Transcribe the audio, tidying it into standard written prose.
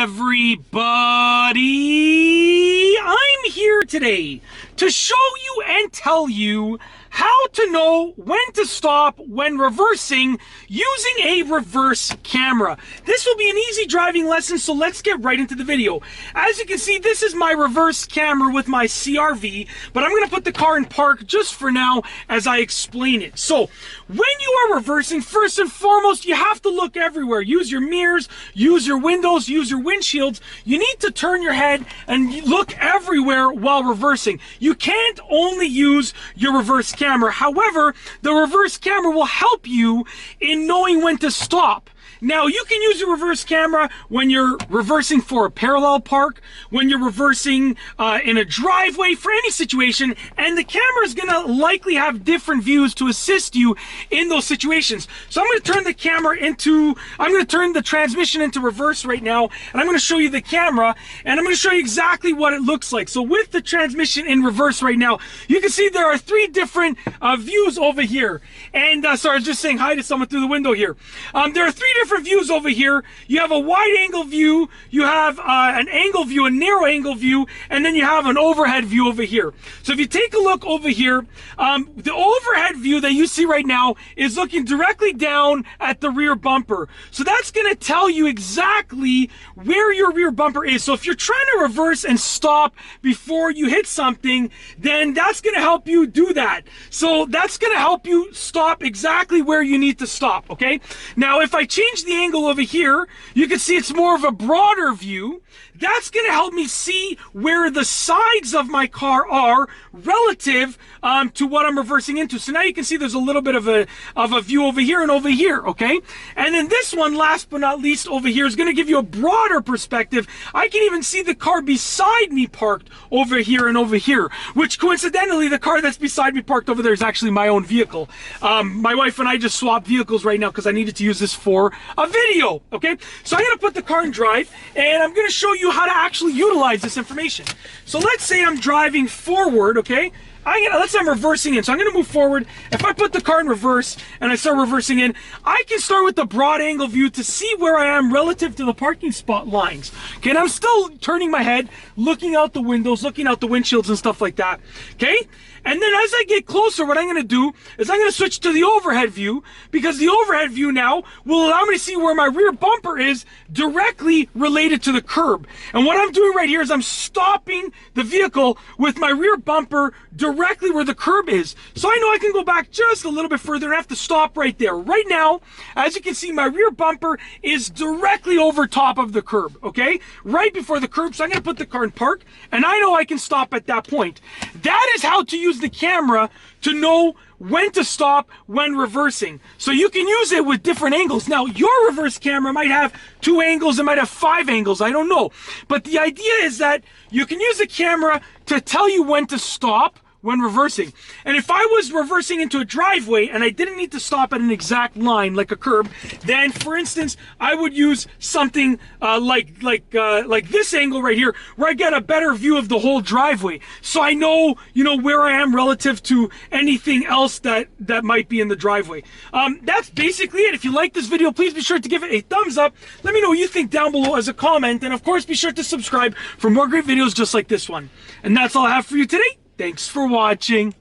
everybody! I'm here today to show you and tell you how to know when to stop when reversing using a reverse camera. This will be an easy driving lesson, so let's get right into the video. As you can see, this is my reverse camera with my CRV, but I'm going to put the car in park just for now as I explain it. So, when you are reversing, first and foremost, you have to look everywhere. Use your mirrors, use your windows, use your windshields. You need to turn your head and look everywhere while reversing. You can't only use your reverse camera. However, the reverse camera will help you in knowing when to stop. Now, you can use your reverse camera when you're reversing for a parallel park, when you're reversing in a driveway, for any situation, and the camera is going to likely have different views to assist you in those situations. So I'm going to turn the transmission into reverse right now, and I'm going to show you the camera, and I'm going to show you exactly what it looks like. So with the transmission in reverse right now, you can see there are three different views over here. And sorry, I was just saying hi to someone through the window here. There are three different views over here. You have a wide angle view, you have an angle view, a narrow angle view, and then you have an overhead view over here. So if you take a look over here, the overhead view that you see right now is looking directly down at the rear bumper. So that's going to tell you exactly where your rear bumper is. So if you're trying to reverse and stop before you hit something, then that's going to help you do that. So that's going to help you stop exactly where you need to stop, okay? Now, if I change the angle over here, you can see it's more of a broader view. That's going to help me see where the sides of my car are relative to what I'm reversing into. So now you can see there's a little bit of a view over here and over here, okay? And then this one, last but not least, over here is going to give you a broader perspective. I can even see the car beside me parked over here and over here, which coincidentally, the car that's beside me parked over there is actually my own vehicle. My wife and I just swapped vehicles right now because I needed to use this for a video, okay? So I'm going to put the car in drive, and I'm going to show you how to actually utilize this information. So let's say I'm driving forward, okay? Let's say I'm reversing in, so I'm going to move forward. If I put the car in reverse and I start reversing in, I can start with the broad angle view to see where I am relative to the parking spot lines. Okay, and I'm still turning my head, looking out the windows, looking out the windshields and stuff like that. Okay, and then as I get closer, what I'm going to do is I'm going to switch to the overhead view, because the overhead view now will allow me to see where my rear bumper is directly related to the curb. And what I'm doing right here is I'm stopping the vehicle with my rear bumper directly where the curb is. So I know I can go back just a little bit further and have to stop right there. Right now, as you can see, my rear bumper is directly over top of the curb, okay? Right before the curb, so I'm going to put the car in park, and I know I can stop at that point. That is how to use the camera to know when to stop when reversing. So you can use it with different angles. Now, your reverse camera might have 2 angles, it might have 5 angles, I don't know. But the idea is that you can use the camera to tell you when to stop when reversing. And if I was reversing into a driveway and I didn't need to stop at an exact line like a curb, then for instance, I would use something like this angle right here, where I get a better view of the whole driveway. So I know, where I am relative to anything else that might be in the driveway. That's basically it. If you like this video, please be sure to give it a thumbs up. Let me know what you think down below as a comment. And of course, be sure to subscribe for more great videos just like this one. And that's all I have for you today. Thanks for watching.